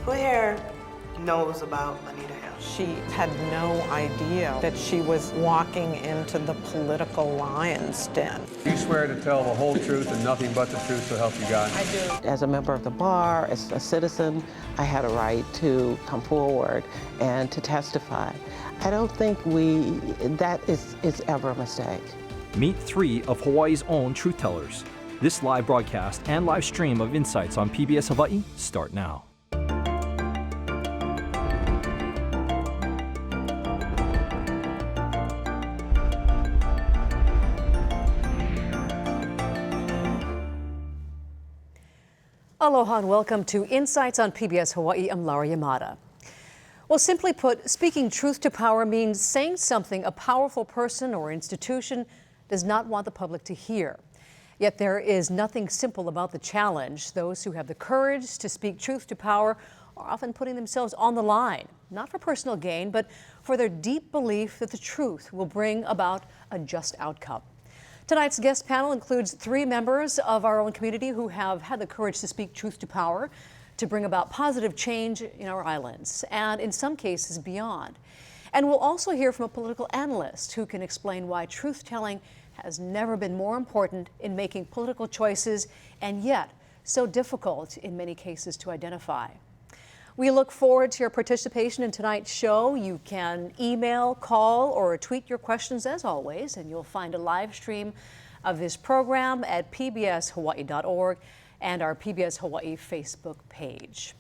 Who here knows about Anita Hill? She had no idea that she was walking into the political lion's den. You swear to tell the whole truth and nothing but the truth, so help you God? I do. As a member of the bar, as a citizen, I had a right to come forward and to testify. I don't think that is ever a mistake. Meet 3 of Hawaii's own truth tellers. This live broadcast and live stream of Insights on PBS Hawaii start now. Aloha and welcome to Insights on PBS Hawaii. I'm Laura Yamada. Well, simply put, speaking truth to power means saying something a powerful person or institution does not want the public to hear. Yet there is nothing simple about the challenge. Those who have the courage to speak truth to power are often putting themselves on the line, not for personal gain, but for their deep belief that the truth will bring about a just outcome. Tonight's guest panel includes 3 members of our own community who have had the courage to speak truth to power, to bring about positive change in our islands, and in some cases beyond. And we'll also hear from a political analyst who can explain why truth-telling has never been more important in making political choices, and yet so difficult in many cases to identify. We look forward to your participation in tonight's show. You can email, call, or tweet your questions as always, and you'll find a live stream of this program at pbshawaii.org and our PBS Hawaii Facebook page.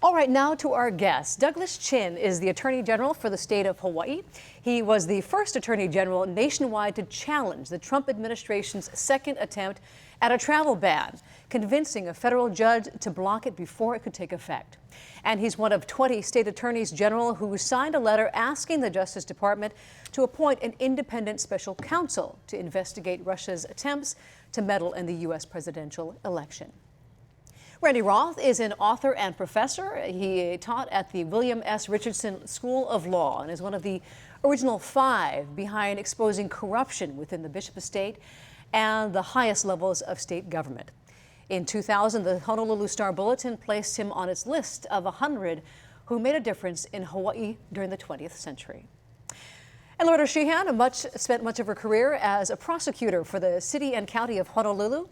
All right, now to our guest. Douglas Chin is the Attorney General for the state of Hawaii. He was the first Attorney General nationwide to challenge the Trump administration's second attempt at a travel ban, convincing a federal judge to block it before it could take effect. And he's one of 20 state attorneys general who signed a letter asking the Justice Department to appoint an independent special counsel to investigate Russia's attempts to meddle in the U.S. presidential election. Randy Roth is an author and professor. He taught at the William S. Richardson School of Law and is one of the original 5 behind exposing corruption within the Bishop estate and the highest levels of state government. In 2000, the Honolulu Star-Bulletin placed him on its list of 100 who made a difference in Hawaii during the 20th century. And Loretta Sheehan spent much of her career as a prosecutor for the city and county of Honolulu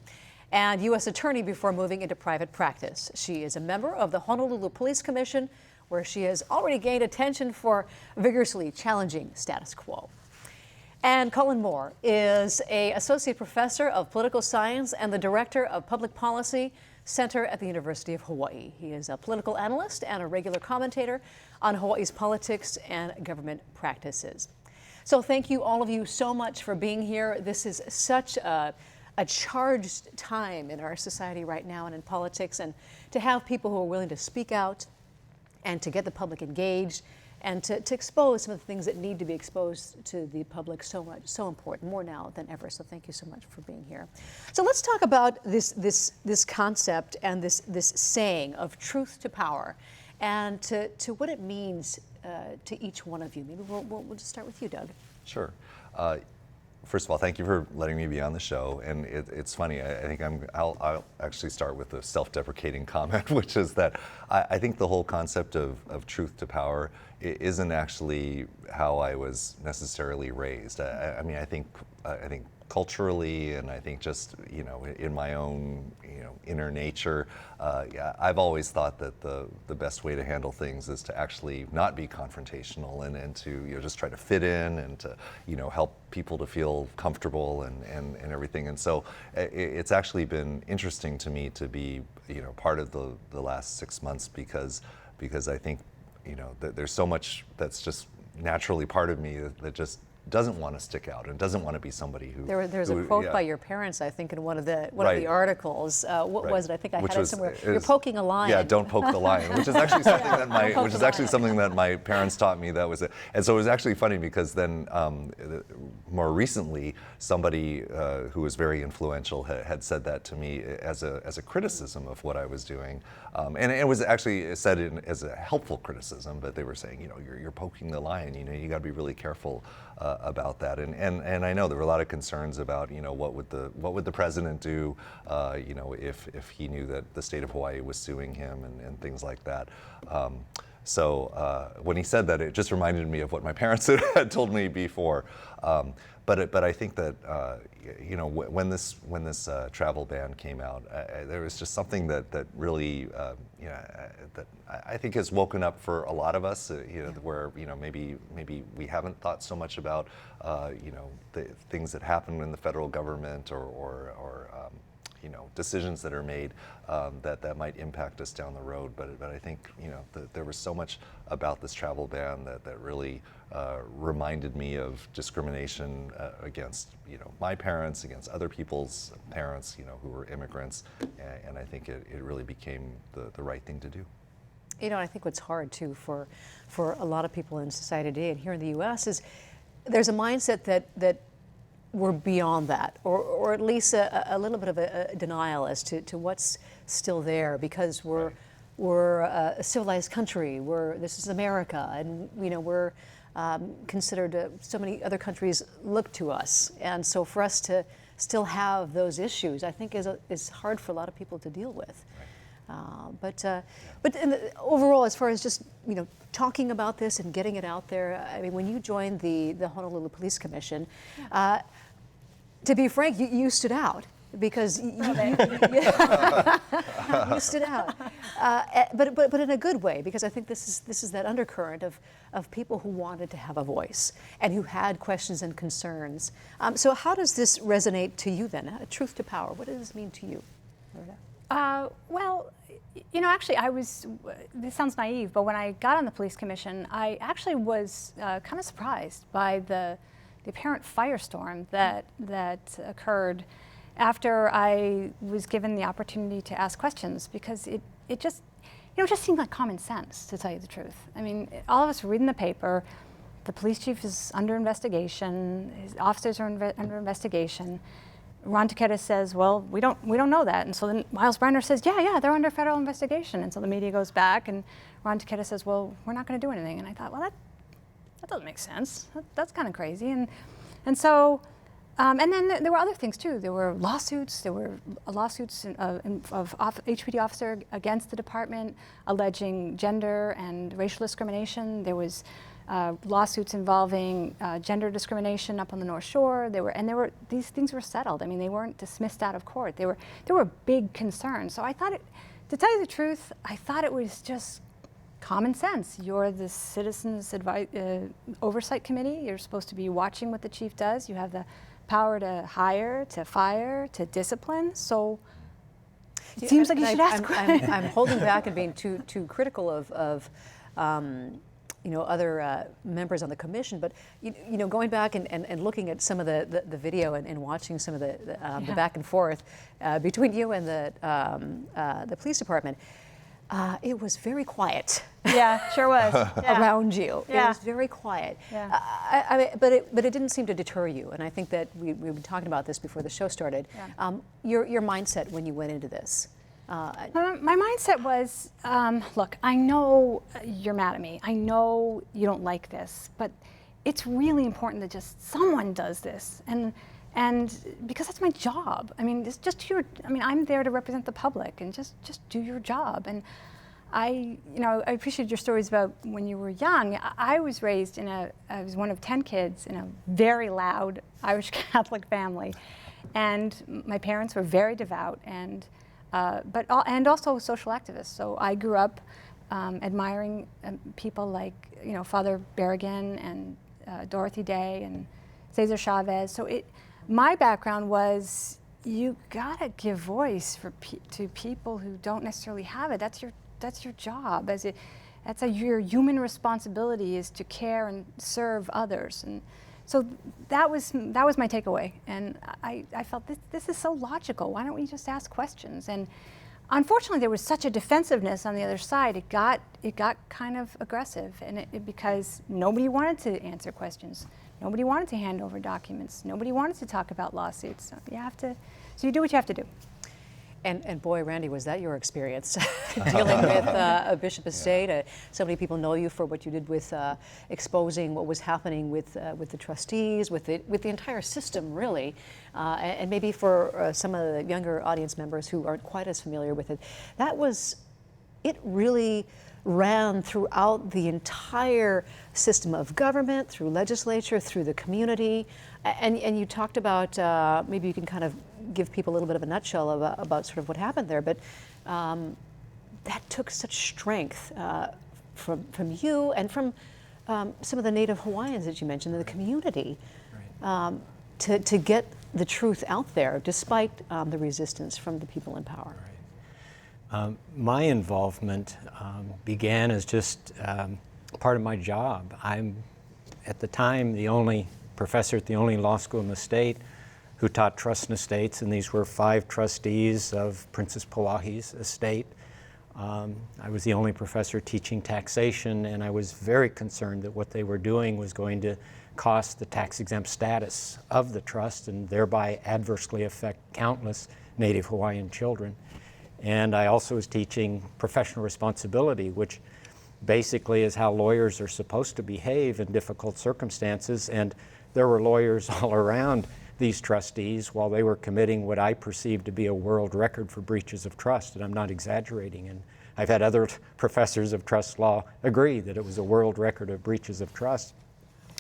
and U.S. attorney before moving into private practice. She is a member of the Honolulu Police Commission, where she has already gained attention for vigorously challenging status quo. And Colin Moore is an associate professor of political science and the director of public policy center at the University of Hawaii. He is a political analyst and a regular commentator on Hawaii's politics and government practices. So thank you, all of you, so much for being here. This is such a charged time in our society right now and in politics, and to have people who are willing to speak out and to get the public engaged and to expose some of the things that need to be exposed to the public so important, more now than ever. So thank you so much for being here. So let's talk about this concept and this saying of truth to power, and to what it means to each one of you. Maybe we'll just start with you, Doug. Sure. First of all, thank you for letting me be on the show. And it's funny, I think I'll actually start with a self-deprecating comment, which is that I think the whole concept of truth to power isn't actually how I was necessarily raised. I mean, I think culturally, and I think just, in my own, inner nature, I've always thought that the best way to handle things is to actually not be confrontational and to, just try to fit in and to, help people to feel comfortable and everything. And so it's actually been interesting to me to be, part of the last 6 months because I think, that there's so much that's just naturally part of me that just doesn't want to stick out and doesn't want to be somebody who. There's a quote by your parents, I think, in one of the articles. What was it? I think I had it somewhere. You're poking a lion. Yeah, don't poke the lion, which is actually something that my parents taught me. That was it. And so it was actually funny because then more recently, somebody who was very influential had said that to me as a criticism of what I was doing, and it was actually said as a helpful criticism. But they were saying, you're poking the lion. You got to be really careful about that. And I know there were a lot of concerns about, what would the president do, if he knew that the state of Hawaii was suing him and things like that. So when he said that, it just reminded me of what my parents had told me before. But I think that when this travel ban came out, there was just something that really that I think has woken up for a lot of us. Where maybe we haven't thought so much about the things that happen in the federal government or decisions that are made that might impact us down the road. But I think there was so much about this travel ban that really reminded me of discrimination against my parents, against other people's parents who were immigrants, and I think it really became the right thing to do. I think what's hard too for a lot of people in society today and here in the U.S. is there's a mindset that we're beyond that, or at least a little bit of a denial as to what's still there, because we're a civilized country. This is America, and we're considered. So many other countries look to us, and so for us to still have those issues, I think is hard for a lot of people to deal with. But overall, as far as just talking about this and getting it out there, I mean, when you joined the Honolulu Police Commission, to be frank, you stood out because you stood out, but in a good way, because I think this is that undercurrent of people who wanted to have a voice and who had questions and concerns. So how does this resonate to you then? Truth to power. What does this mean to you, Loretta? Well, actually, this sounds naive, but when I got on the police commission, I actually was kind of surprised by the apparent firestorm that occurred after I was given the opportunity to ask questions, because it just seemed like common sense, to tell you the truth. I mean, all of us read in the paper, the police chief is under investigation, his officers are under investigation. Ron Takeda says, well, we don't know that. And so then Miles Briner says, yeah, they're under federal investigation. And so the media goes back and Ron Takeda says, well, we're not going to do anything. And I thought, well, that doesn't make sense. That's kind of crazy. And so, and then there were other things too. There were lawsuits. There were lawsuits of HPD officer against the department alleging gender and racial discrimination. There was lawsuits involving gender discrimination up on the North Shore. These things were settled. I mean, they weren't dismissed out of court. There were big concerns. So I thought, to tell you the truth, I thought it was just common sense. You're the Citizens Oversight Committee. You're supposed to be watching what the chief does. You have the power to hire, to fire, to discipline. So it seems like you should ask. I'm holding back and being too critical of other members on the commission, but going back and looking at some of the video and watching some of the back and forth between you and the police department, it was very quiet. Yeah, sure was. Around you, yeah. It was very quiet. Yeah. But it didn't seem to deter you, and I think that we've been talking about this before the show started. Yeah. Your mindset when you went into this. My mindset was, look, I know you're mad at me. I know you don't like this, but it's really important that just someone does this, and because that's my job. I mean, I'm there to represent the public, and just do your job. And I appreciate your stories about when you were young. I was raised I was one of 10 kids in a very loud Irish Catholic family, and my parents were very devout and also social activists. So I grew up admiring people like Father Berrigan and Dorothy Day and Cesar Chavez. So my background was, you gotta give voice to people who don't necessarily have it. That's your job. Your human responsibility is to care and serve others. And so that was my takeaway, and I felt this is so logical. Why don't we just ask questions? And unfortunately, there was such a defensive-ness on the other side. It got kind of aggressive, and because nobody wanted to answer questions, nobody wanted to hand over documents, nobody wanted to talk about lawsuits. So you do what you have to do. And boy, Randy, was that your experience dealing with a bishop of state? So many people know you for what you did with exposing what was happening with the trustees, with the entire system, really. And maybe for some of the younger audience members who aren't quite as familiar with it, it really ran throughout the entire system of government, through legislature, through the community. And you talked about, maybe you can kind of give people a little bit of a nutshell about sort of what happened there, but that took such strength from you and from some of the Native Hawaiians that you mentioned in the community, to get the truth out there despite the resistance from the people in power. My involvement began as just part of my job. I'm, at the time, the only professor at the only law school in the state who taught trust and estates, and these were 5 trustees of Princess Pauahi's estate. I was the only professor teaching taxation, and I was very concerned that what they were doing was going to cost the tax-exempt status of the trust and thereby adversely affect countless Native Hawaiian children. And I also was teaching professional responsibility, which basically is how lawyers are supposed to behave in difficult circumstances. And there were lawyers all around these trustees while they were committing what I perceived to be a world record for breaches of trust, and I'm not exaggerating. And I've had other professors of trust law agree that it was a world record of breaches of trust,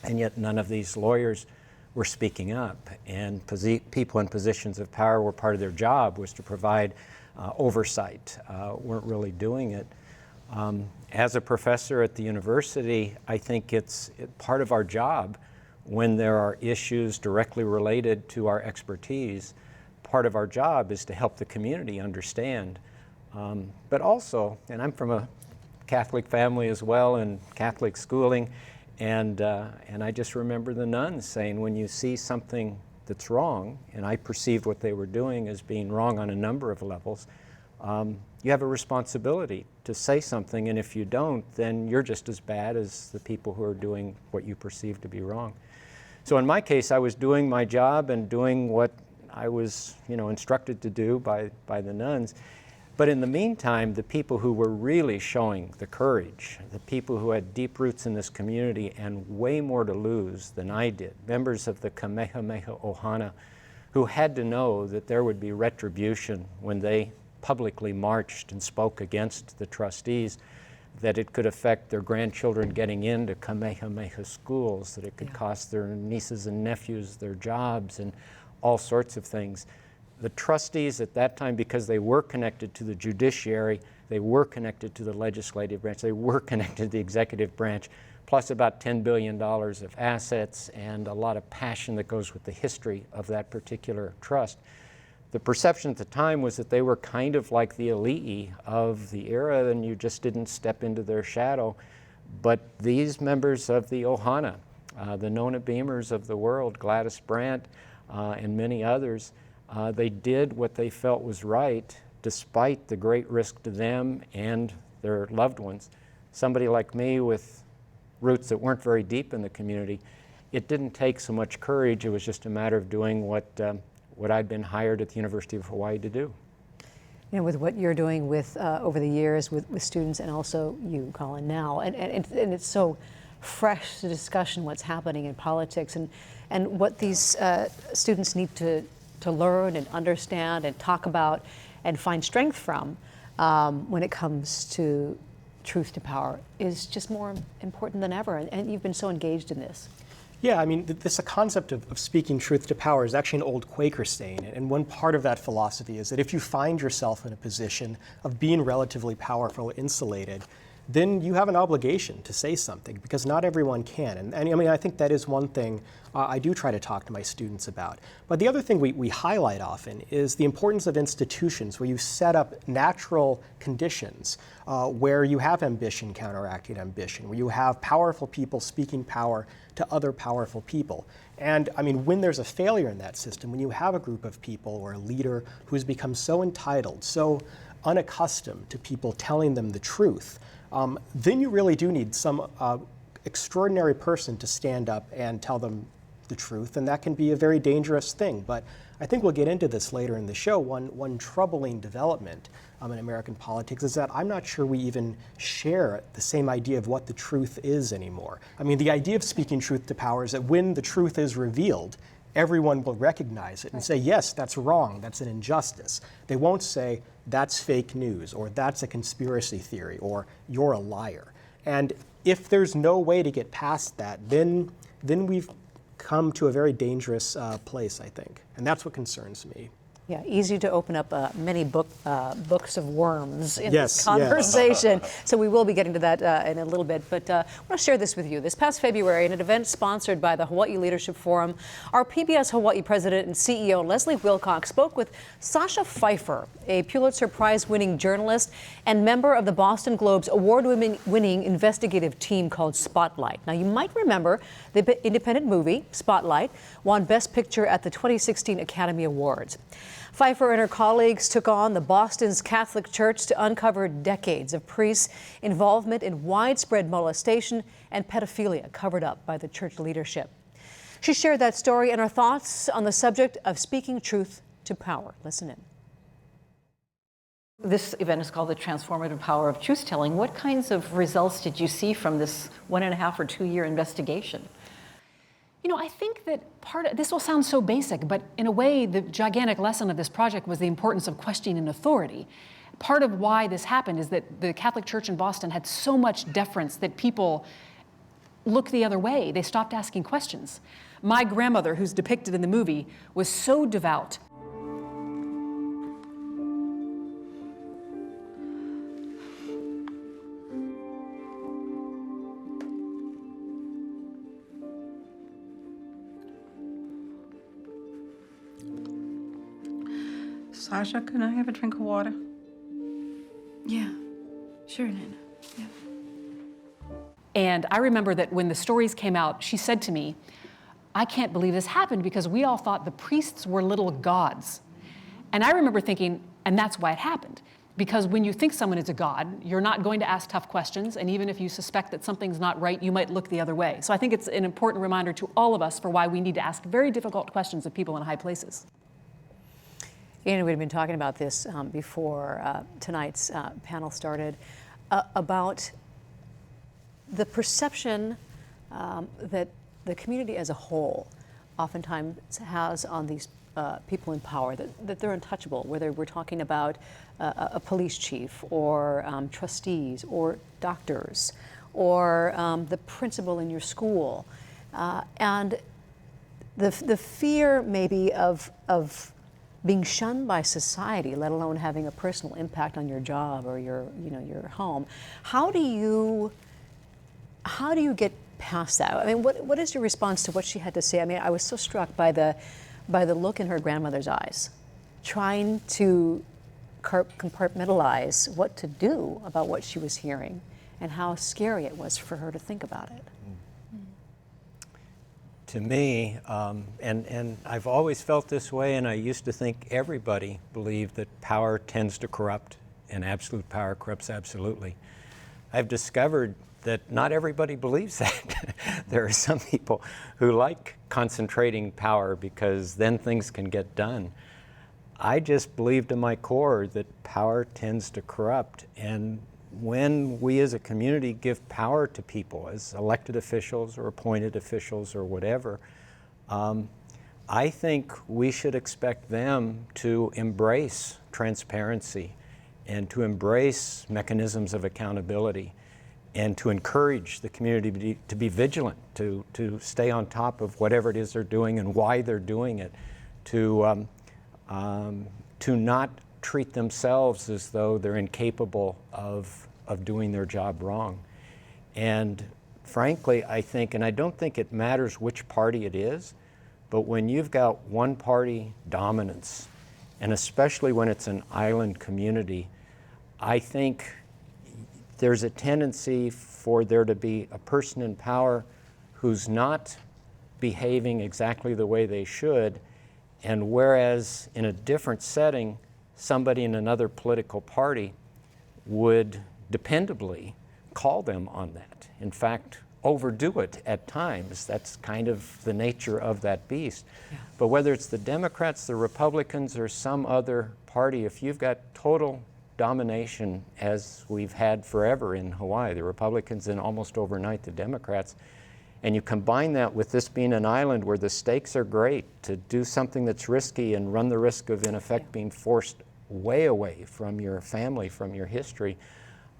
and yet none of these lawyers were speaking up. And people in positions of power were part of their job was to provide oversight, weren't really doing it. As a professor at the university, I think it's part of our job when there are issues directly related to our expertise. Part of our job is to help the community understand. But also, and I'm from a Catholic family as well and Catholic schooling, and I just remember the nuns saying, when you see something that's wrong, and I perceived what they were doing as being wrong on a number of levels, you have a responsibility to say something, and if you don't, then you're just as bad as the people who are doing what you perceive to be wrong. So in my case, I was doing my job and doing what I was, instructed to do by the nuns. But in the meantime, the people who were really showing the courage, the people who had deep roots in this community and way more to lose than I did, members of the Kamehameha Ohana, who had to know that there would be retribution when they publicly marched and spoke against the trustees, that it could affect their grandchildren getting into Kamehameha schools, that it could cost their nieces and nephews their jobs and all sorts of things. The trustees at that time, because they were connected to the judiciary, they were connected to the legislative branch, they were connected to the executive branch, plus about $10 billion of assets and a lot of passion that goes with the history of that particular trust. The perception at the time was that they were kind of like the elite of the era, and you just didn't step into their shadow. But these members of the Ohana, the Nona Beamers of the world, Gladys Brandt, and many others, they did what they felt was right, despite the great risk to them and their loved ones. Somebody like me with roots that weren't very deep in the community, it didn't take so much courage. It was just a matter of doing what I'd been hired at the University of Hawaii to do. With what you're doing with over the years with students, and also you, Colin, now, and it's so fresh to discussion what's happening in politics and what these students need to learn and understand and talk about and find strength from when it comes to truth to power is just more important than ever. And you've been so engaged in this. Yeah, I mean, this concept of speaking truth to power is actually an old Quaker saying, and one part of that philosophy is that if you find yourself in a position of being relatively powerful, insulated, then you have an obligation to say something, because not everyone can. And I mean, I think that is one thing I do try to talk to my students about. But the other thing we highlight often is the importance of institutions where you set up natural conditions where you have ambition counteracting ambition, where you have powerful people speaking power to other powerful people. And I mean, when there's a failure in that system, when you have a group of people or a leader who's become so entitled, so unaccustomed to people telling them the truth, then you really do need some extraordinary person to stand up and tell them the truth, and that can be a very dangerous thing. But I think we'll get into this later in the show. One troubling development in American politics is that I'm not sure we even share the same idea of what the truth is anymore. I mean, the idea of speaking truth to power is that when the truth is revealed, everyone will recognize it and say, yes, that's wrong, that's an injustice. They won't say, that's fake news, or that's a conspiracy theory, or you're a liar. And if there's no way to get past that, then we've come to a very dangerous place, I think. And that's what concerns me. Yeah, easy to open up many books of worms in Yes, this conversation. So we will be getting to that in a little bit. But I want to share this with you. This past February, in an event sponsored by the Hawaii Leadership Forum, our PBS Hawaii president and CEO, Leslie Wilcox, spoke with Sasha Pfeiffer, a Pulitzer Prize-winning journalist and member of the Boston Globe's award-winning investigative team called Spotlight. Now, you might remember the independent movie, Spotlight, won Best Picture at the 2016 Academy Awards. Pfeiffer and her colleagues took on the Boston's Catholic Church to uncover decades of priests' involvement in widespread molestation and pedophilia covered up by the church leadership. She shared that story and her thoughts on the subject of speaking truth to power. Listen in. This event is called the Transformative Power of Truth-Telling. What kinds of results did you see from this 1.5 or 2 year investigation? You know, I think that this will sound so basic, but in a way, the gigantic lesson of this project was the importance of questioning authority. Part of why this happened is that the Catholic Church in Boston had so much deference that people looked the other way. They stopped asking questions. My grandmother, who's depicted in the movie, was so devout. Sasha, can I have a drink of water? Yeah, sure, Nana. Yeah. And I remember that when the stories came out, she said to me, I can't believe this happened because we all thought the priests were little gods. And I remember thinking, and that's why it happened. Because when you think someone is a god, you're not going to ask tough questions, and even if you suspect that something's not right, you might look the other way. So I think it's an important reminder to all of us for why we need to ask very difficult questions of people in high places. And we'd been talking about this before tonight's panel started, about the perception that the community as a whole oftentimes has on these people in power, that they're untouchable, whether we're talking about a police chief or trustees or doctors or the principal in your school. And the fear maybe of being shunned by society, let alone having a personal impact on your job or your home. How do you get past that? I mean, what is your response to what she had to say? I mean, I was so struck by the look in her grandmother's eyes, trying to compartmentalize what to do about what she was hearing and how scary it was for her to think about it. To me, and I've always felt this way, and I used to think everybody believed that power tends to corrupt, and absolute power corrupts absolutely. I've discovered that not everybody believes that. There are some people who like concentrating power because then things can get done. I just believe to my core that power tends to corrupt, and when we as a community give power to people as elected officials or appointed officials or whatever, I think we should expect them to embrace transparency and to embrace mechanisms of accountability and to encourage the community to be vigilant, to stay on top of whatever it is they're doing and why they're doing it, to not treat themselves as though they're incapable of doing their job wrong. And frankly, I think, and I don't think it matters which party it is, but when you've got one party dominance, and especially when it's an island community, I think there's a tendency for there to be a person in power who's not behaving exactly the way they should, and whereas in a different setting, somebody in another political party would dependably call them on that. In fact, overdo it at times. That's kind of the nature of that beast. Yeah. But whether it's the Democrats, the Republicans, or some other party, if you've got total domination, as we've had forever in Hawaii, the Republicans and almost overnight the Democrats, and you combine that with this being an island where the stakes are great, to do something that's risky and run the risk of, in effect, being forced way away from your family, from your history,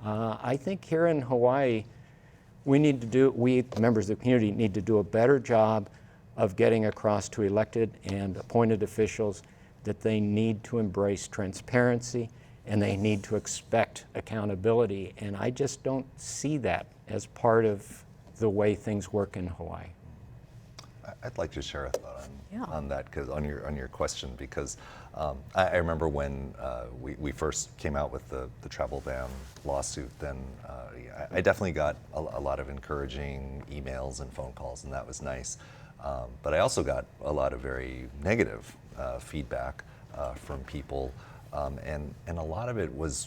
I think here in Hawaii, we members of the community need to do a better job of getting across to elected and appointed officials that they need to embrace transparency and they need to expect accountability. And I just don't see that as part of the way things work in Hawaii. I'd like to share a thought on that, because on your question, because I remember when we first came out with the travel ban lawsuit, then I definitely got a lot of encouraging emails and phone calls, and that was nice. But I also got a lot of very negative feedback from people, and a lot of it was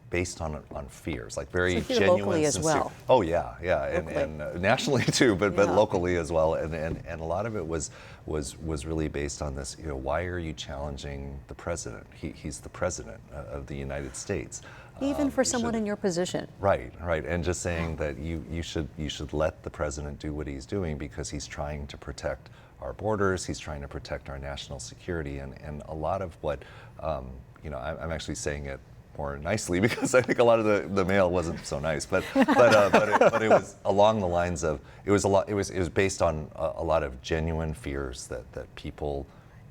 based on fears, like very so genuine, locally as sincere. Well. Oh yeah, and nationally too, but locally as well, and a lot of it was really based on this. Why are you challenging the president? He's the president of the United States. Even for someone in your position. Right, and just saying that you should let the president do what he's doing, because he's trying to protect our borders, he's trying to protect our national security, and a lot of what I'm actually saying it more nicely, because I think a lot of the mail wasn't so nice, but it was along the lines of it was based on a lot of genuine fears that people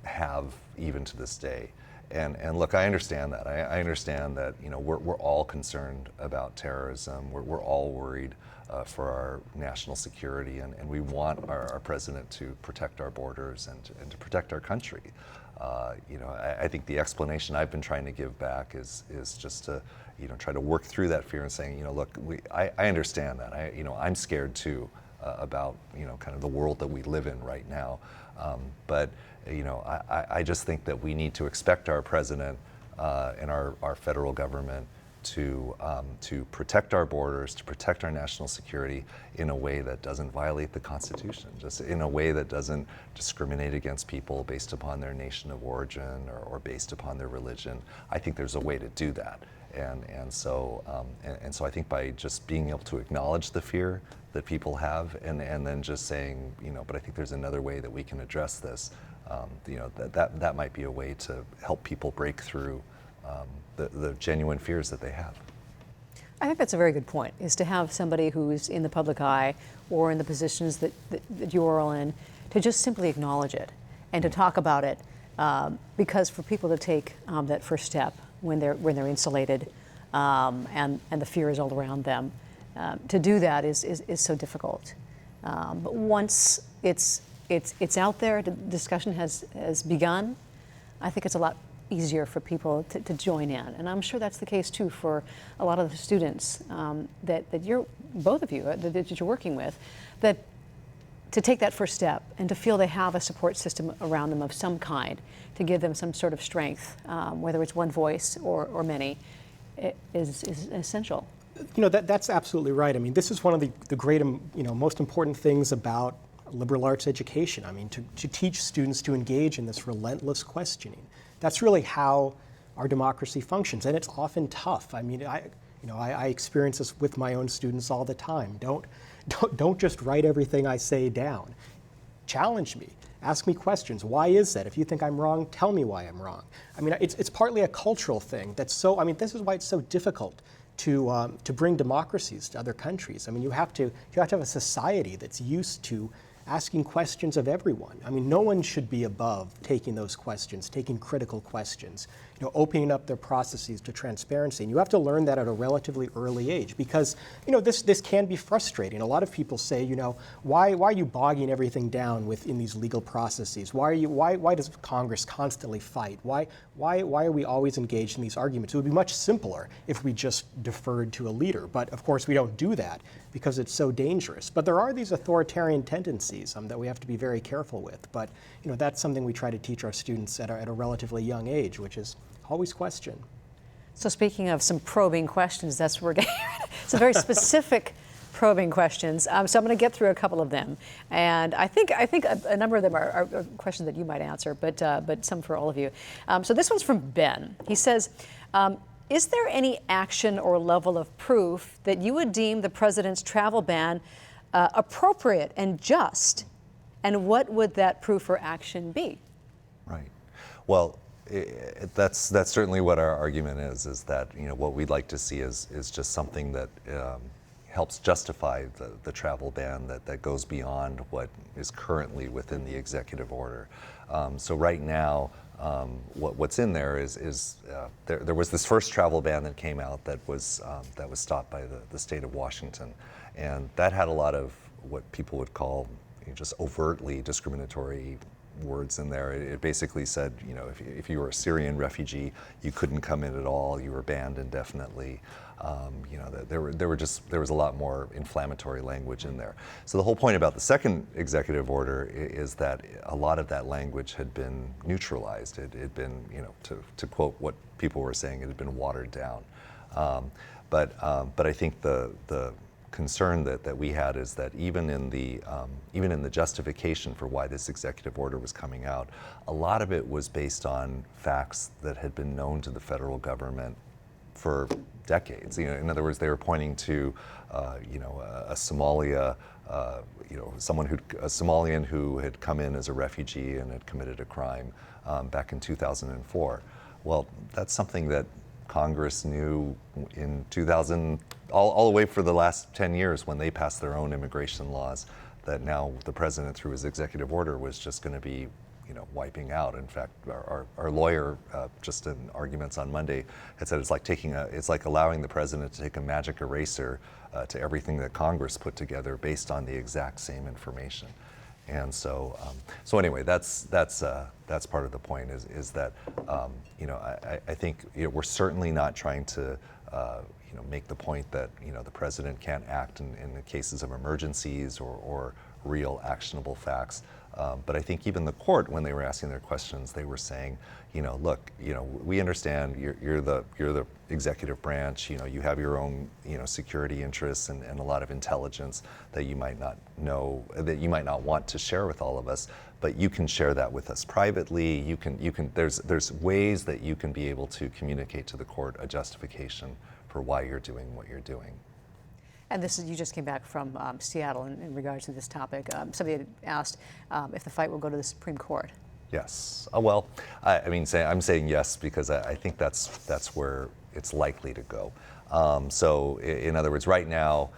have even to this day. And look, I understand that. I understand that we're all concerned about terrorism. We're all worried for our national security, and we want our president to protect our borders and to protect our country. I think the explanation I've been trying to give back is just to try to work through that fear and saying, look, I understand that. I'm scared too about kind of the world that we live in right now. But I just think that we need to expect our president and our federal government to protect our borders, to protect our national security in a way that doesn't violate the Constitution, just in a way that doesn't discriminate against people based upon their nation of origin or based upon their religion. I think there's a way to do that. And so I think by just being able to acknowledge the fear that people have, and then just saying, but I think there's another way that we can address this, that might be a way to help people break through the genuine fears that they have. I think that's a very good point, is to have somebody who's in the public eye or in the positions that you're all in, to just simply acknowledge it and to talk about it, because for people to take that first step when they're insulated and the fear is all around them, to do that is so difficult. But once it's out there, the discussion has begun, I think it's a lot easier for people to join in. And I'm sure that's the case too for a lot of the students that you're, both of you, that you're working with, that to take that first step and to feel they have a support system around them of some kind to give them some sort of strength, whether it's one voice or many, is essential. That's absolutely right. I mean, this is one of the great, most important things about liberal arts education. I mean, to teach students to engage in this relentless questioning. That's really how our democracy functions, and it's often tough. I mean, I experience this with my own students all the time. Don't just write everything I say down. Challenge me. Ask me questions. Why is that? If you think I'm wrong, tell me why I'm wrong. I mean, it's partly a cultural thing. This is why it's so difficult to bring democracies to other countries. I mean, you have to have a society that's used to asking questions of everyone. I mean, no one should be above taking those questions, taking critical questions, opening up their processes to transparency. And you have to learn that at a relatively early age, because, this can be frustrating. A lot of people say, why are you bogging everything down in these legal processes? Why does Congress constantly fight? Why are we always engaged in these arguments? It would be much simpler if we just deferred to a leader. But of course, we don't do that because it's so dangerous. But there are these authoritarian tendencies that we have to be very careful with. But that's something we try to teach our students at a relatively young age, which is always question. So speaking of some probing questions, that's where we're getting. It's a very specific probing questions. So I'm going to get through a couple of them, and I think a number of them are questions that you might answer, but some for all of you. So this one's from Ben. He says, is there any action or level of proof that you would deem the president's travel ban appropriate and just, and what would that proof or action be? Right. Well, that's certainly what our argument is that, you know, what we'd like to see is just something that helps justify the travel ban that goes beyond what is currently within the executive order. So right now, what's in there is there was this first travel ban that came out that was stopped by the state of Washington, and that had a lot of what people would call, you know, just overtly discriminatory words in there. It basically said, you know, if you were a Syrian refugee, you couldn't come in at all. You were banned indefinitely. You know, there was a lot more inflammatory language in there. So the whole point about the second executive order is that a lot of that language had been neutralized. It had been, you know, to quote what people were saying, it had been watered down. But I think the concern that we had is that even in the justification for why this executive order was coming out, a lot of it was based on facts that had been known to the federal government for decades. You know, in other words, they were pointing to, you know, a Somalian who had come in as a refugee and had committed a crime back in 2004. Well, that's something that Congress knew in 2000, all the way for the last 10 years when they passed their own immigration laws, that now the president, through his executive order, was just going to be, you know, wiping out. In fact, our lawyer, just in arguments on Monday, had said it's like allowing the president to take a magic eraser to everything that Congress put together based on the exact same information. And so, anyway, that's part of the point is that, you know, I think, you know, we're certainly not trying to, you know, make the point that, you know, the president can't act in the cases of emergencies or real actionable facts. But I think even the court, when they were asking their questions, they were saying, you know, look, you know, we understand you're the executive branch. You know, you have your own, you know, security interests and a lot of intelligence that you might not know, that you might not want to share with all of us. But you can share that with us privately. You can. There's ways that you can be able to communicate to the court a justification for why you're doing what you're doing. And this is, you just came back from Seattle in regards to this topic. Somebody had asked if the fight will go to the Supreme Court. Yes. Well, I mean, I'm saying yes because I think that's where it's likely to go. So, in other words, right now,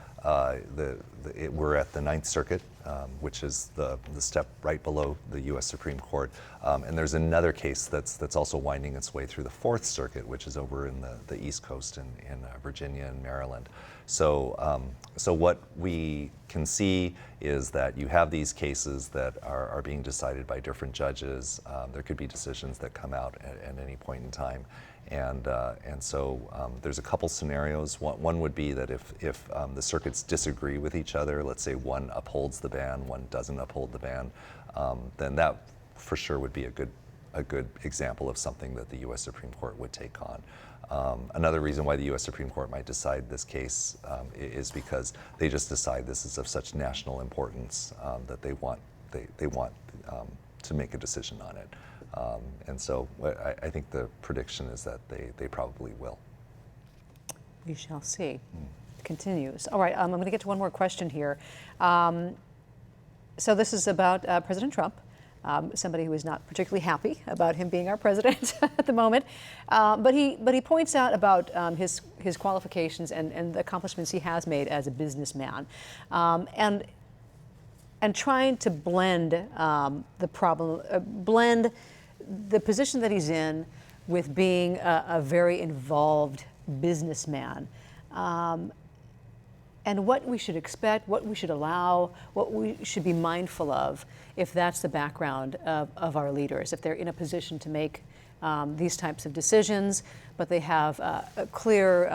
we're at the Ninth Circuit, which is the step right below the U.S. Supreme Court, and there's another case that's also winding its way through the Fourth Circuit, which is over in the East Coast in Virginia and Maryland. So what we can see is that you have these cases that are being decided by different judges. There could be decisions that come out at any point in time. And so there's a couple scenarios. One would be that if the circuits disagree with each other, let's say one upholds the ban, one doesn't uphold the ban, then that for sure would be a good example of something that the U.S. Supreme Court would take on. Another reason why the U.S. Supreme Court might decide this case is because they just decide this is of such national importance that they want to make a decision on it. And so I think the prediction is that they probably will. We shall see. Continues. All right, I'm going to get to one more question here. So this is about President Trump. Somebody who is not particularly happy about him being our president at the moment, but he points out about his qualifications and the accomplishments he has made as a businessman, and trying to blend blend the position that he's in with being a very involved businessman. And what we should expect, what we should allow, what we should be mindful of if that's the background of our leaders, if they're in a position to make these types of decisions, but they have a clear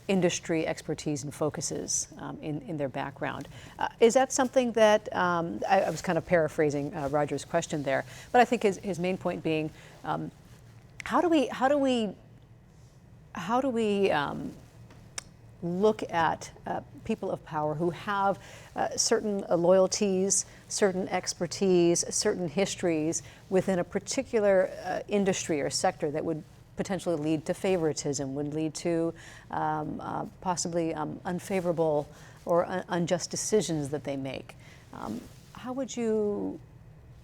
industry expertise and focuses in their background. Is that something that, I was kind of paraphrasing Roger's question there, but I think his main point being, how do we look at people of power who have certain loyalties, certain expertise, certain histories within a particular industry or sector that would potentially lead to favoritism, would lead to possibly unfavorable or unjust decisions that they make. How would you,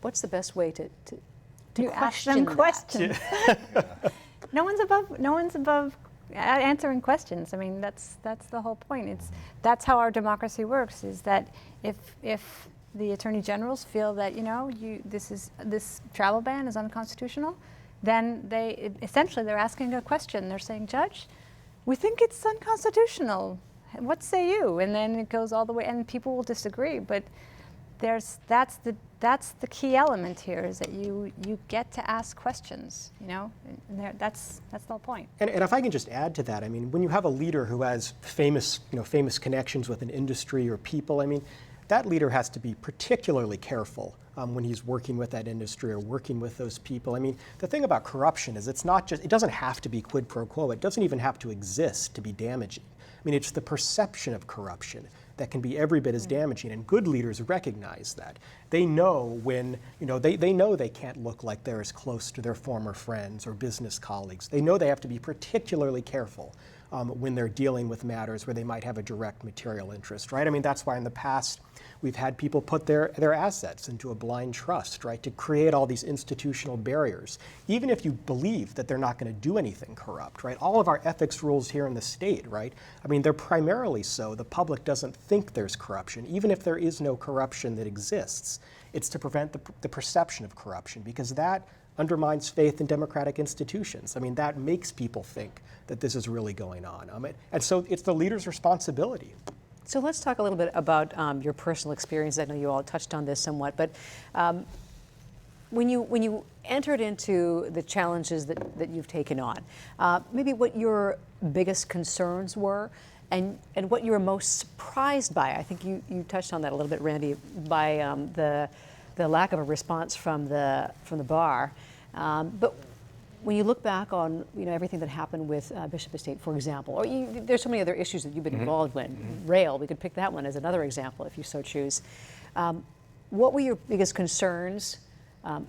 what's the best way to you ask them questions. No one's above answering questions. I mean, that's the whole point. That's how our democracy works. Is that if the attorney generals feel that this travel ban is unconstitutional, then they're asking a question. They're saying, Judge, we think it's unconstitutional. What say you? And then it goes all the way, and people will disagree. But that's the key element here, is that you get to ask questions. And that's the whole point. And if I can just add to that, I mean, when you have a leader who has famous connections with an industry or people, I mean, that leader has to be particularly careful when he's working with that industry or working with those people. I mean, the thing about corruption is it doesn't have to be quid pro quo. It doesn't even have to exist to be damaging. I mean, it's the perception of corruption that can be every bit as damaging, and good leaders recognize that. They know when, they know they can't look like they're as close to their former friends or business colleagues. They know they have to be particularly careful when they're dealing with matters where they might have a direct material interest, right? I mean, that's why in the past we've had people put their assets into a blind trust, right, to create all these institutional barriers. Even if you believe that they're not going to do anything corrupt, right? All of our ethics rules here in the state, right? I mean, they're primarily so the public doesn't think there's corruption. Even if there is no corruption that exists, it's to prevent the perception of corruption, because that undermines faith in democratic institutions. I mean, that makes people think that this is really going on. And so it's the leader's responsibility. So let's talk a little bit about your personal experience. I know you all touched on this somewhat, but when you entered into the challenges that you've taken on, maybe what your biggest concerns were and what you were most surprised by. I think you touched on that a little bit, Randy, by the lack of a response from the bar. But when you look back on everything that happened with Bishop Estate, for example, or there's so many other issues that you've been involved with. Rail, we could pick that one as another example if you so choose. What were your biggest concerns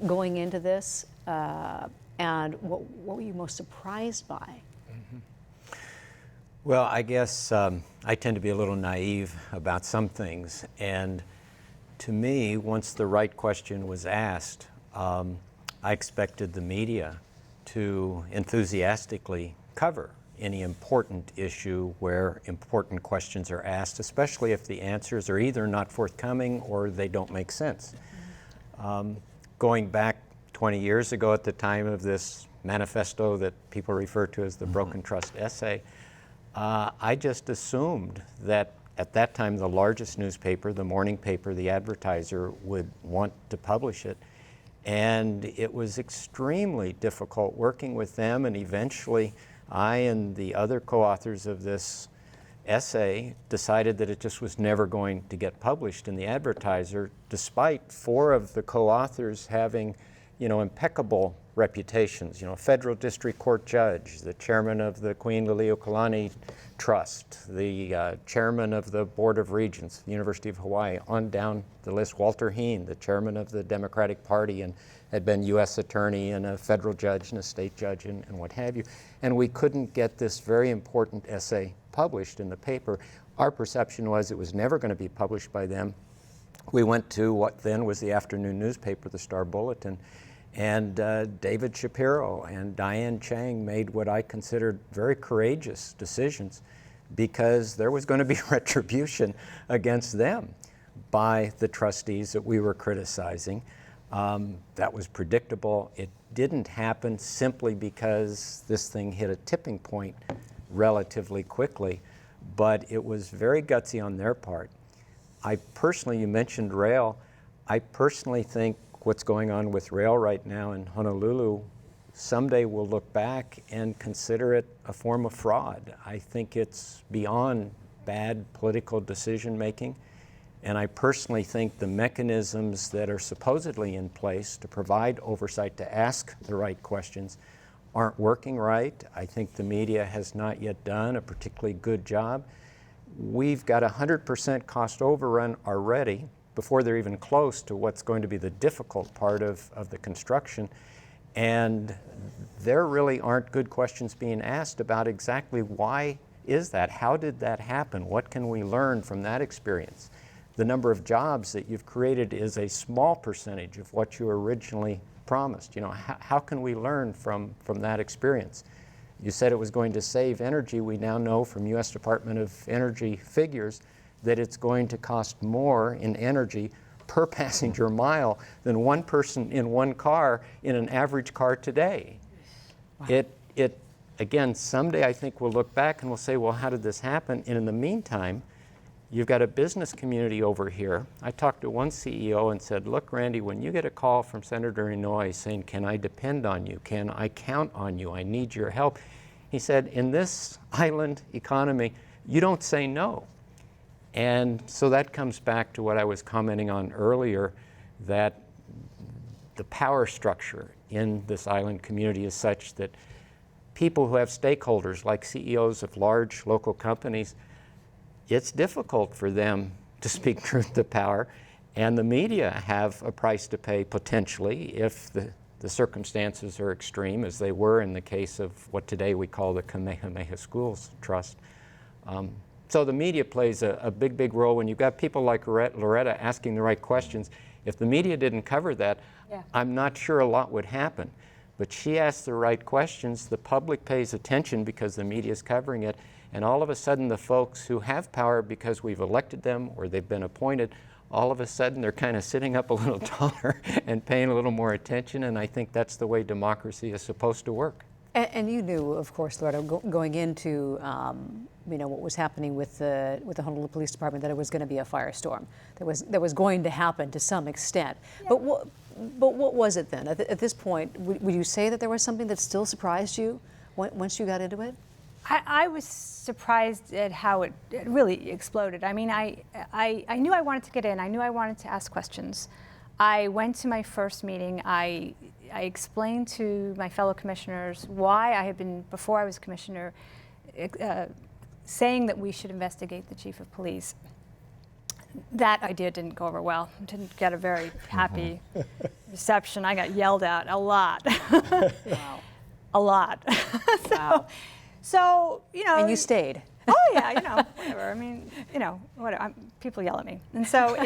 going into this, and what were you most surprised by? Well, I guess I tend to be a little naive about some things, and to me, once the right question was asked, I expected the media to enthusiastically cover any important issue where important questions are asked, especially if the answers are either not forthcoming or they don't make sense. Going back 20 years ago at the time of this manifesto that people refer to as the Broken Trust essay, I just assumed that at that time the largest newspaper, the morning paper, the Advertiser, would want to publish it. And it was extremely difficult working with them, and eventually I and the other co-authors of this essay decided that it just was never going to get published in the Advertiser, despite 4 of the co-authors having, impeccable reputations. Federal District Court judge, the chairman of the Queen Liliuokalani Trust, the chairman of the Board of Regents, the University of Hawaii, on down the list. Walter Heen, the chairman of the Democratic Party, and had been U.S. attorney and a federal judge and a state judge and what have you. And we couldn't get this very important essay published in the paper. Our perception was it was never going to be published by them. We went to what then was the afternoon newspaper, the Star Bulletin, and David Shapiro and Diane Chang made what I considered very courageous decisions, because there was going to be retribution against them by the trustees that we were criticizing. That was predictable. It didn't happen simply because this thing hit a tipping point relatively quickly, but it was very gutsy on their part. You mentioned rail. I personally think what's going on with rail right now in Honolulu, someday we'll look back and consider it a form of fraud. I think it's beyond bad political decision making. And I personally think the mechanisms that are supposedly in place to provide oversight, to ask the right questions, aren't working right. I think the media has not yet done a particularly good job. We've got 100% cost overrun already before they're even close to what's going to be the difficult part of the construction. And there really aren't good questions being asked about exactly why is that? How did that happen? What can we learn from that experience? The number of jobs that you've created is a small percentage of what you originally promised. You know, how can we learn from that experience? You said it was going to save energy. We now know from U.S. Department of Energy figures that it's going to cost more in energy per passenger mile than one person in one car in an average car today. Wow. It again, someday I think we'll look back and we'll say, well, how did this happen? And in the meantime, you've got a business community over here. I talked to one CEO and said, look, Randy, when you get a call from Senator Inouye saying, can I depend on you? Can I count on you? I need your help. He said, in this island economy, you don't say no. And so that comes back to what I was commenting on earlier, that the power structure in this island community is such that people who have stakeholders, like CEOs of large local companies, it's difficult for them to speak truth to power, and the media have a price to pay potentially if the circumstances are extreme, as they were in the case of what today we call the Kamehameha Schools Trust. So the media plays a big, big role. When you've got people like Loretta asking the right questions, if the media didn't cover that, I'm not sure a lot would happen. But she asks the right questions, the public pays attention because the media is covering it, and all of a sudden the folks who have power because we've elected them or they've been appointed, all of a sudden they're kind of sitting up a little taller and paying a little more attention, and I think that's the way democracy is supposed to work. And you knew, of course, Loretta, going into what was happening with the Honolulu Police Department, that it was going to be a firestorm. That was going to happen to some extent. Yeah. But what was it then? At this point, would you say that there was something that still surprised you once you got into it? I was surprised at how it really exploded. I mean, I knew I wanted to get in. I knew I wanted to ask questions. I went to my first meeting. I explained to my fellow commissioners why I had been, before I was commissioner, saying that we should investigate the chief of police. That idea didn't go over well. Didn't get a very happy reception. I got yelled at a lot. Wow. A lot. Wow. So, And you stayed. Oh yeah, whatever. I mean, whatever. People yell at me, and so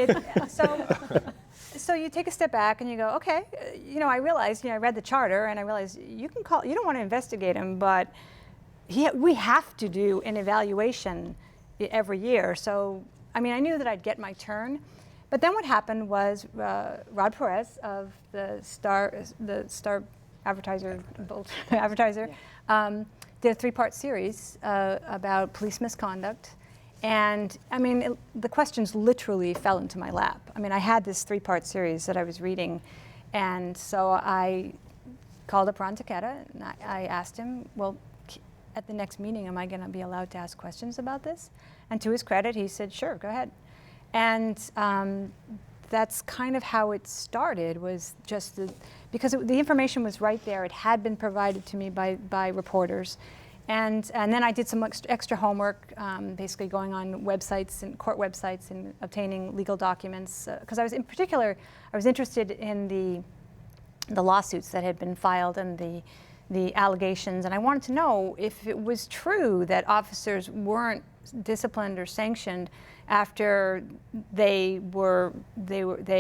so you take a step back and you go, okay, I realized, I read the charter and I realized you don't want to investigate him, but we have to do an evaluation every year. So, I mean, I knew that I'd get my turn, but then what happened was Rod Perez of the Star Advertiser, did a 3-part series about police misconduct. And I mean, the questions literally fell into my lap. I mean, I had this 3-part series that I was reading. And so I called up Ron Takeda and I asked him, well, at the next meeting, am I going to be allowed to ask questions about this? And to his credit, he said, sure, go ahead. And that's kind of how it started, was just because the information was right there. It had been provided to me by reporters. And then I did some extra homework, basically going on websites and court websites and obtaining legal documents. Because I was interested in the lawsuits that had been filed and the allegations, and I wanted to know if it was true that officers weren't disciplined or sanctioned after they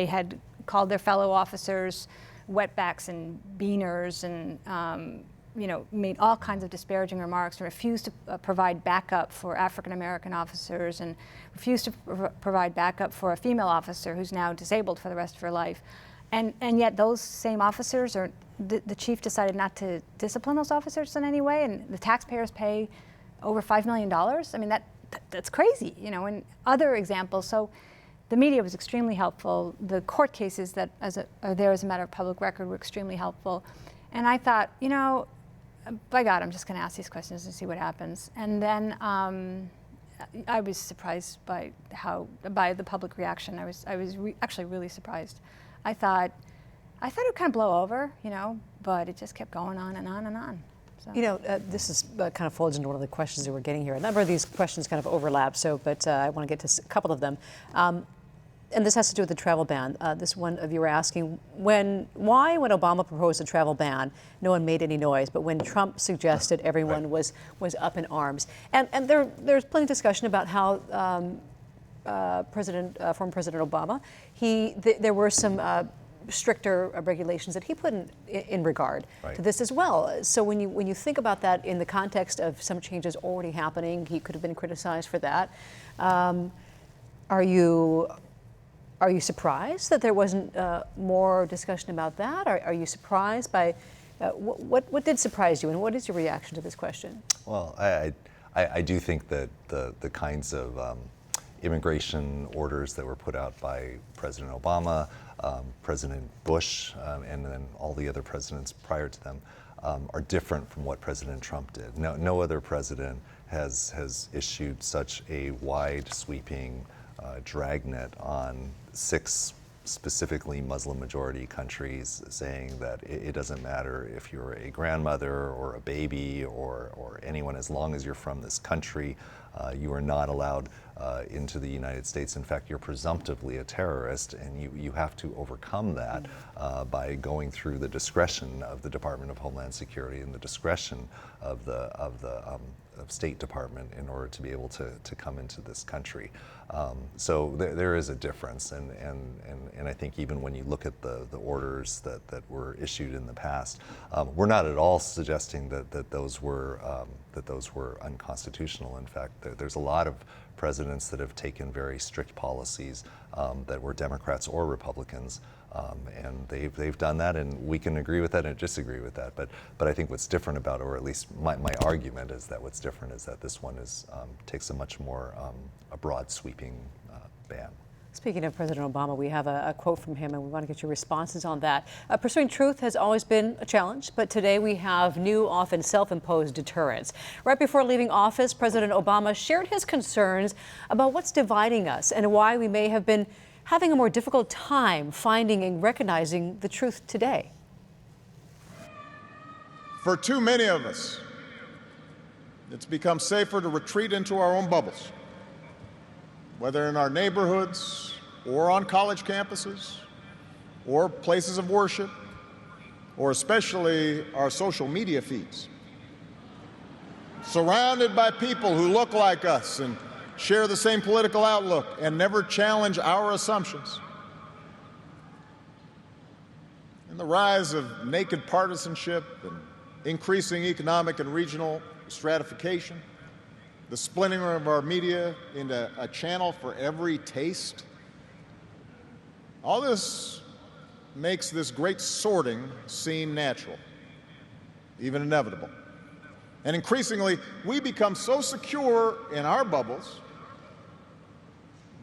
had called their fellow officers wetbacks and beaners and made all kinds of disparaging remarks and refused to provide backup for African American officers and refused to provide backup for a female officer who's now disabled for the rest of her life. And yet those same officers, the chief decided not to discipline those officers in any way, and the taxpayers pay over $5 million. I mean, that's crazy, and other examples. So the media was extremely helpful. The court cases that are there as a matter of public record were extremely helpful. And I thought, by God, I'm just going to ask these questions and see what happens. And then I was surprised by the public reaction. I was actually really surprised. I thought it would kind of blow over, but it just kept going on and on and on. So. You know, this is kind of folds into one of the questions that we're getting here. A number of these questions kind of overlap, but I want to get to a couple of them. And this has to do with the travel ban. This one of you were asking, why when Obama proposed a travel ban, no one made any noise, but when Trump suggested, everyone was up in arms. And there's plenty of discussion about how former President Obama, there were some stricter regulations that he put in regard to this as well. So when you think about that in the context of some changes already happening, he could have been criticized for that. Are you surprised that there wasn't more discussion about that? Are you surprised by what did surprise you, and what is your reaction to this question? Well, I do think that the kinds of immigration orders that were put out by President Obama, President Bush, and then all the other presidents prior to them are different from what President Trump did. No other president has issued such a wide sweeping dragnet on 6 specifically Muslim majority countries, saying that it doesn't matter if you're a grandmother or a baby or anyone, as long as you're from this country, you are not allowed into the United States. In fact, you're presumptively a terrorist, and you have to overcome that by going through the discretion of the Department of Homeland Security and the discretion of the State Department in order to be able to come into this country. So there is a difference, and I think even when you look at the orders that were issued in the past, we're not at all suggesting that those were unconstitutional. In fact, there's a lot of presidents that have taken very strict policies that were Democrats or Republicans. And they've done that, and we can agree with that and disagree with that. But I think what's different about, or at least my argument is that what's different is that this one takes a much more a broad sweeping ban. Speaking of President Obama, we have a quote from him, and we want to get your responses on that. Pursuing truth has always been a challenge, but today we have new, often self-imposed deterrents. Right before leaving office, President Obama shared his concerns about what's dividing us and why we may have been having a more difficult time finding and recognizing the truth today. For too many of us, it's become safer to retreat into our own bubbles, whether in our neighborhoods or on college campuses or places of worship, or especially our social media feeds. Surrounded by people who look like us and share the same political outlook and never challenge our assumptions. And the rise of naked partisanship and increasing economic and regional stratification, the splintering of our media into a channel for every taste, all this makes this great sorting seem natural, even inevitable. And increasingly, we become so secure in our bubbles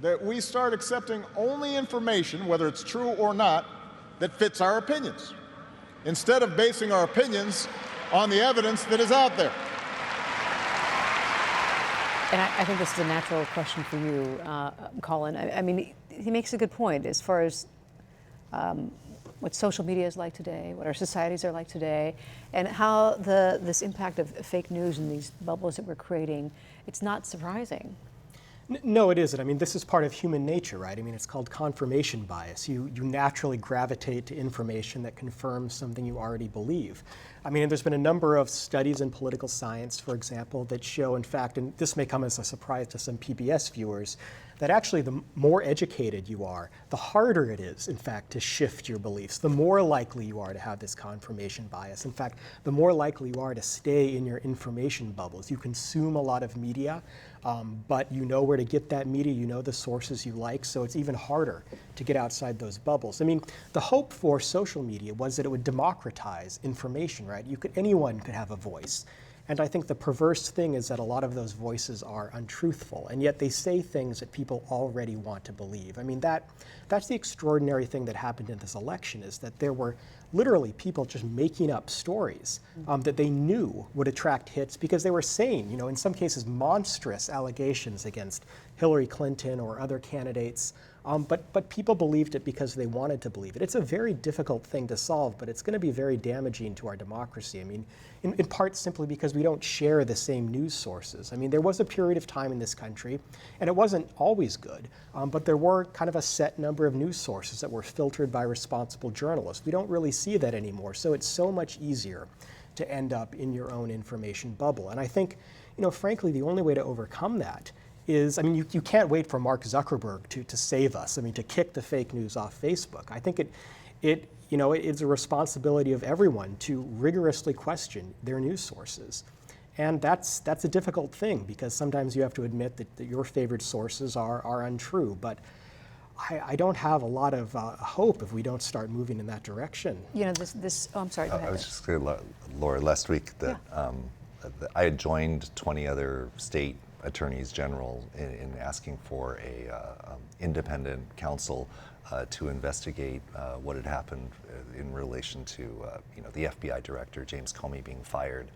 that we start accepting only information, whether it's true or not, that fits our opinions, instead of basing our opinions on the evidence that is out there. And I think this is a natural question for you, Colin. I mean, he makes a good point as far as what social media is like today, what our societies are like today, and how this impact of fake news and these bubbles that we're creating, it's not surprising. No, it isn't. I mean, this is part of human nature, right? I mean, it's called confirmation bias. You naturally gravitate to information that confirms something you already believe. I mean, there's been a number of studies in political science, for example, that show, in fact, and this may come as a surprise to some PBS viewers, that actually the more educated you are, the harder it is, in fact, to shift your beliefs. The more likely you are to have this confirmation bias. In fact, the more likely you are to stay in your information bubbles. You consume a lot of media, but you know where to get that media, you know the sources you like, so it's even harder to get outside those bubbles. I mean, the hope for social media was that it would democratize information, right? Anyone could have a voice. And I think the perverse thing is that a lot of those voices are untruthful, and yet they say things that people already want to believe. I mean, that's the extraordinary thing that happened in this election, is that there were literally people just making up stories that they knew would attract hits because they were saying, in some cases, monstrous allegations against Hillary Clinton or other candidates. But people believed it because they wanted to believe it. It's a very difficult thing to solve, but it's going to be very damaging to our democracy. I mean, in part simply because we don't share the same news sources. I mean, there was a period of time in this country, and it wasn't always good, but there were kind of a set number of news sources that were filtered by responsible journalists. We don't really see that anymore, so it's so much easier to end up in your own information bubble. And I think, frankly, the only way to overcome that is, I mean, you can't wait for Mark Zuckerberg to save us, I mean, to kick the fake news off Facebook. I think it's a responsibility of everyone to rigorously question their news sources. And that's a difficult thing, because sometimes you have to admit that your favorite sources are untrue. But I don't have a lot of hope if we don't start moving in that direction. I'm sorry, go ahead. I was just going to, Laura, last week that I had joined 20 other state attorneys general in asking for a independent counsel to investigate what had happened in relation to the FBI director James Comey being fired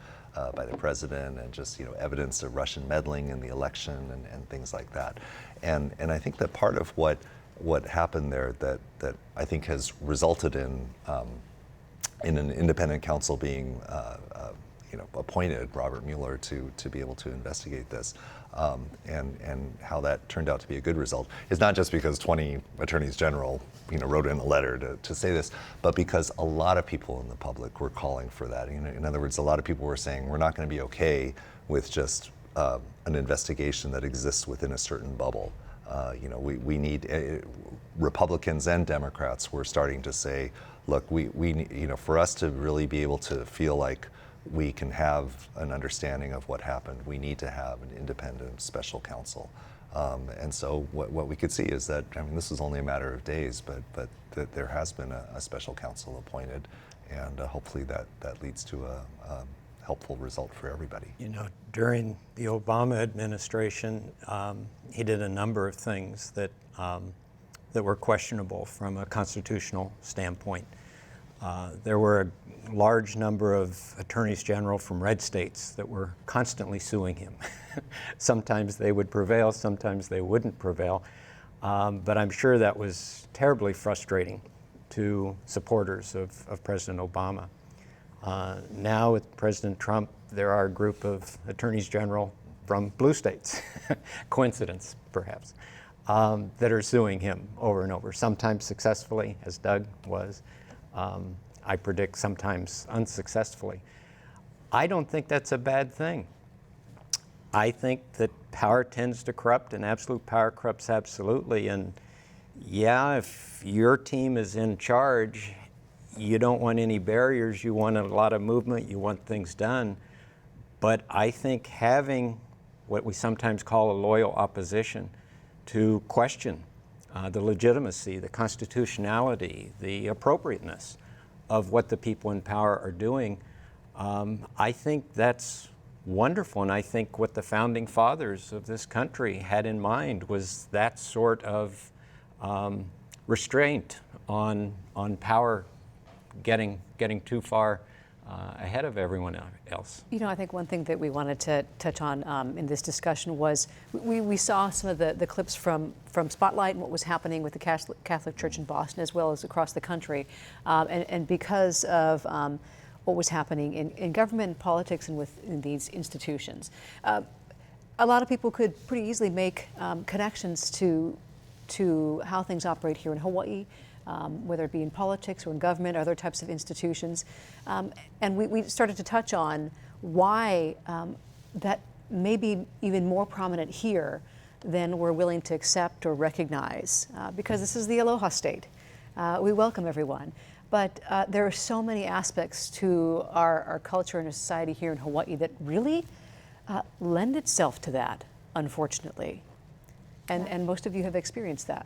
by the president, and just evidence of Russian meddling in the election and things like that. And I think that part of what happened there that I think has resulted in an independent counsel being appointed, Robert Mueller, to be able to investigate this, and how that turned out to be a good result is not just because 20 attorneys general wrote in a letter to say this, but because a lot of people in the public were calling for that. In other words, a lot of people were saying we're not going to be okay with just an investigation that exists within a certain bubble. We need Republicans and Democrats were starting to say, look, we for us to really be able to feel like we can have an understanding of what happened, we need to have an independent special counsel. And so what we could see is that, this is only a matter of days, but that there has been a special counsel appointed, and hopefully that leads to a helpful result for everybody. During the Obama administration, he did a number of things that were questionable from a constitutional standpoint. There were a large number of attorneys general from red states that were constantly suing him. Sometimes they would prevail, sometimes they wouldn't prevail, but I'm sure that was terribly frustrating to supporters of President Obama. Now with President Trump, there are a group of attorneys general from blue states, coincidence perhaps, that are suing him over and over, sometimes successfully, as Doug was. I predict sometimes unsuccessfully. I don't think that's a bad thing. I think that power tends to corrupt, and absolute power corrupts absolutely. And yeah, if your team is in charge, you don't want any barriers, you want a lot of movement, you want things done. But I think having what we sometimes call a loyal opposition to question the legitimacy, the constitutionality, the appropriateness of what the people in power are doing, I think that's wonderful. And I think what the founding fathers of this country had in mind was that sort of restraint on power getting too far ahead of everyone else. I think one thing that we wanted to touch on in this discussion was we saw some of the clips from Spotlight and what was happening with the Catholic Church in Boston, as well as across the country. And because of what was happening in government and politics and within these institutions, a lot of people could pretty easily make connections to how things operate here in Hawaii, whether it be in politics or in government, other types of institutions. And we started to touch on why that may be even more prominent here than we're willing to accept or recognize, because this is the Aloha State. We welcome everyone. But there are so many aspects to our culture and our society here in Hawaii that really lend itself to that, unfortunately. And most of you have experienced that.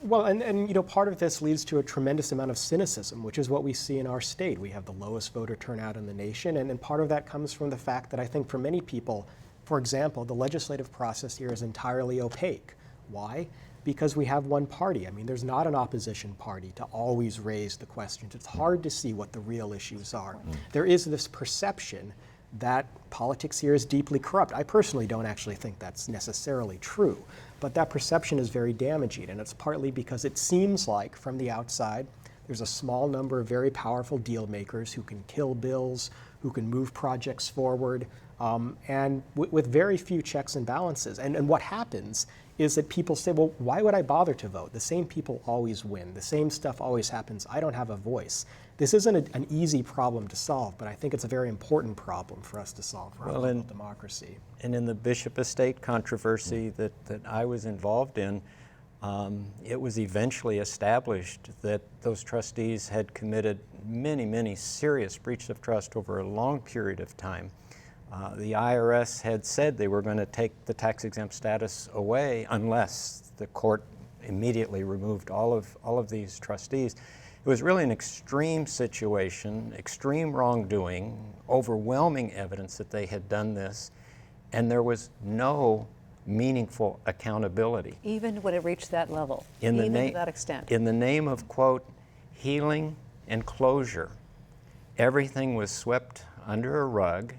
Well, and part of this leads to a tremendous amount of cynicism, which is what we see in our state. We have the lowest voter turnout in the nation, and part of that comes from the fact that I think for many people, for example, the legislative process here is entirely opaque. Why? Because we have one party. There's not an opposition party to always raise the questions. It's hard to see what the real issues are. There is this perception that politics here is deeply corrupt. I personally don't actually think that's necessarily true. But that perception is very damaging, and it's partly because it seems like from the outside there's a small number of very powerful deal makers who can kill bills, who can move projects forward, and with very few checks and balances. And what happens is that people say, well, why would I bother to vote? The same people always win. The same stuff always happens. I don't have a voice. This isn't an easy problem to solve, but I think it's a very important problem for us to solve for our local democracy. And in the Bishop Estate controversy that I was involved in, it was eventually established that those trustees had committed many, many serious breaches of trust over a long period of time. The IRS had said they were going to take the tax-exempt status away unless the court immediately removed all of these trustees. It was really an extreme situation, extreme wrongdoing, overwhelming evidence that they had done this, and there was no meaningful accountability. Even when it reached that level, even to that extent. In the name of, quote, healing and closure, everything was swept under a rug.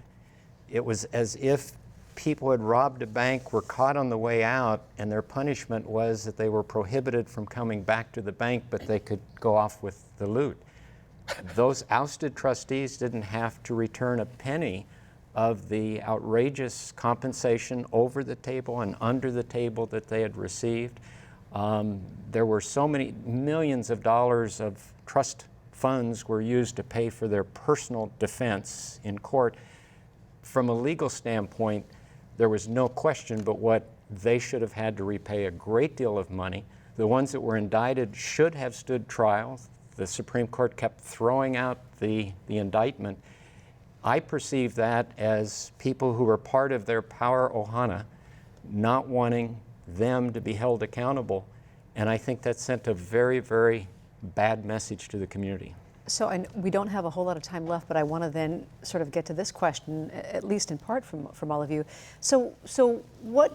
It was as if people had robbed a bank, were caught on the way out, and their punishment was that they were prohibited from coming back to the bank, but they could go off with the loot. Those ousted trustees didn't have to return a penny of the outrageous compensation over the table and under the table that they had received. There were so many millions of dollars of trust funds were used to pay for their personal defense in court. From a legal standpoint, there was no question but what they should have had to repay a great deal of money. The ones that were indicted should have stood trial. The Supreme Court kept throwing out the indictment. I perceive that as people who were part of their power ohana not wanting them to be held accountable. And I think that sent a very, very bad message to the community. So we don't have a whole lot of time left, but I want to then sort of get to this question, at least in part from all of you. So what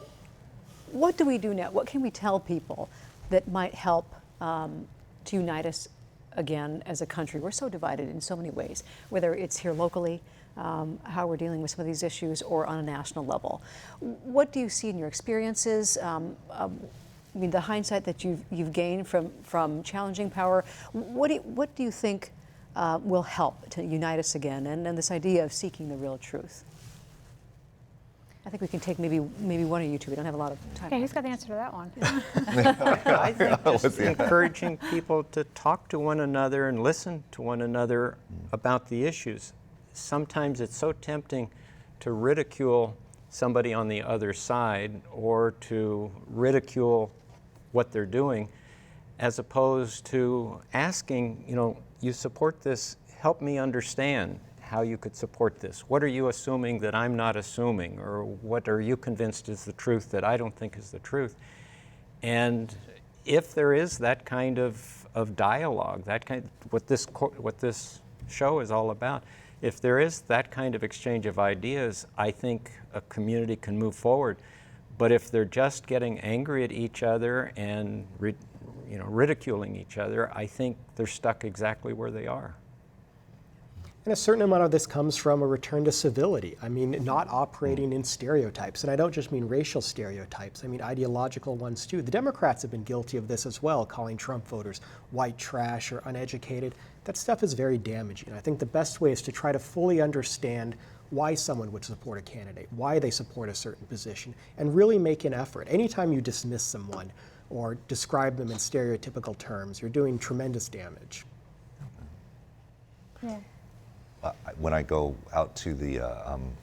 do we do now? What can we tell people that might help to unite us again as a country? We're so divided in so many ways, whether it's here locally, how we're dealing with some of these issues, or on a national level. What do you see in your experiences? I mean, the hindsight that you've gained from challenging power. What do you think will help to unite us again, and this idea of seeking the real truth? I think we can take maybe one of you two. We don't have a lot of time. Okay, who's got the answer to that one? I think just encouraging people to talk to one another and listen to one another about the issues. Sometimes it's so tempting to ridicule somebody on the other side or to ridicule what they're doing, as opposed to asking, you support this, help me understand how you could support this. What are you assuming that I'm not assuming? Or what are you convinced is the truth that I don't think is the truth? And if there is that kind of dialogue, what this show is all about, if there is that kind of exchange of ideas, I think a community can move forward. But if they're just getting angry at each other and ridiculing each other, I think they're stuck exactly where they are. And a certain amount of this comes from a return to civility. I mean, not operating in stereotypes. And I don't just mean racial stereotypes, I mean ideological ones too. The Democrats have been guilty of this as well, calling Trump voters white trash or uneducated. That stuff is very damaging. I think the best way is to try to fully understand why someone would support a candidate, why they support a certain position, and really make an effort. Anytime you dismiss someone or describe them in stereotypical terms, you're doing tremendous damage. Yeah. When I go out to the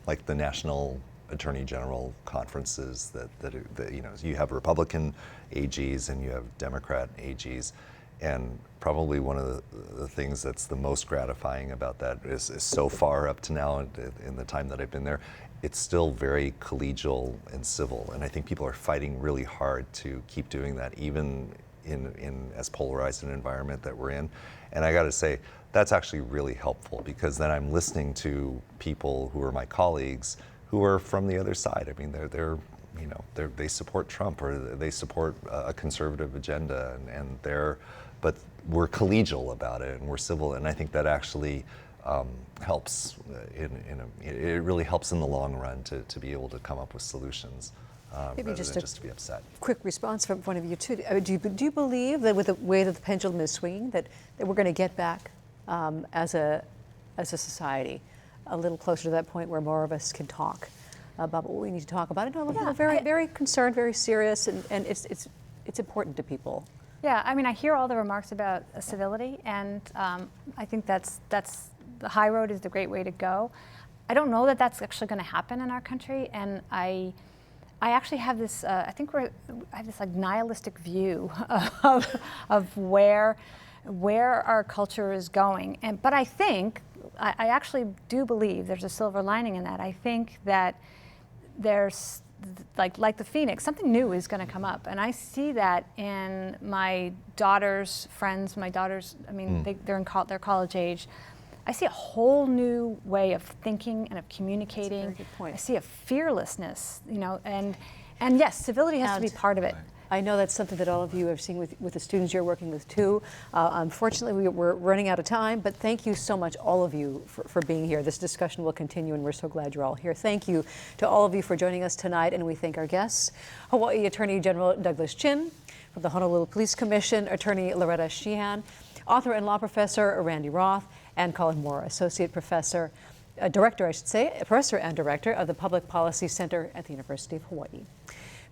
like the National Attorney General conferences, that you have Republican AGs and you have Democrat AGs, and probably one of the things that's the most gratifying about that is so far up to now in the time that I've been there, it's still very collegial and civil, and I think people are fighting really hard to keep doing that, even in as polarized an environment that we're in. And I got to say, that's actually really helpful, because then I'm listening to people who are my colleagues who are from the other side. I mean, they support Trump or they support a conservative agenda, but we're collegial about it and we're civil, and I think that actually helps. It really helps in the long run to be able to come up with solutions. Maybe rather just than a just to be upset. quick response from one of you too. Do you believe that with the way that the pendulum is swinging, that we're going to get back as a society a little closer to that point where more of us can talk about what we need to talk about? I know people are very concerned, very serious, and it's important to people. Yeah, I mean, I hear all the remarks about civility, and I think that's the high road is the great way to go. I don't know that that's actually going to happen in our country, and I actually have this. I have this like nihilistic view of where our culture is going, but I think I actually do believe there's a silver lining in that. I think that there's like the phoenix, something new is going to come up, and I see that in my daughter's friends. My daughters, I mean, they're college age. I see a whole new way of thinking and of communicating. That's a very good point. I see a fearlessness, and yes, civility has to be part of it. I know that's something that all of you are seeing with the students you're working with too. Unfortunately, we're running out of time, but thank you so much, all of you, for being here. This discussion will continue, and we're so glad you're all here. Thank you to all of you for joining us tonight, and we thank our guests, Hawaii Attorney General Douglas Chin, from the Honolulu Police Commission, Attorney Loretta Sheehan, author and law professor Randy Roth, and Colin Moore, Associate Professor, Director, I should say, Professor and Director of the Public Policy Center at the University of Hawaii.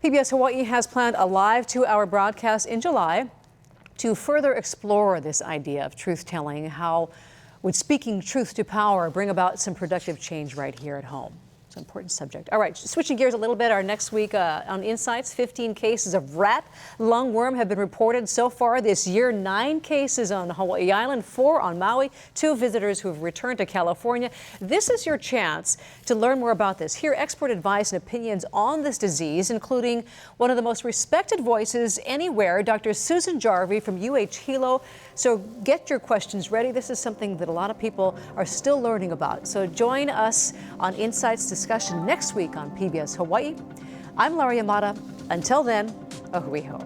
PBS Hawaii has planned a live 2-hour broadcast in July to further explore this idea of truth-telling. How would speaking truth to power bring about some productive change right here at home? It's an important subject. All right, switching gears a little bit, our next week on Insights, 15 cases of rat lungworm have been reported so far this year. 9 cases on Hawaii Island, 4 on Maui, 2 visitors who have returned to California. This is your chance to learn more about this. Hear expert advice and opinions on this disease, including one of the most respected voices anywhere, Dr. Susan Jarvie from UH Hilo. So get your questions ready. This is something that a lot of people are still learning about. So join us on Insights discussion next week on PBS Hawaii. I'm Laurie Amata. Until then, a hui hou.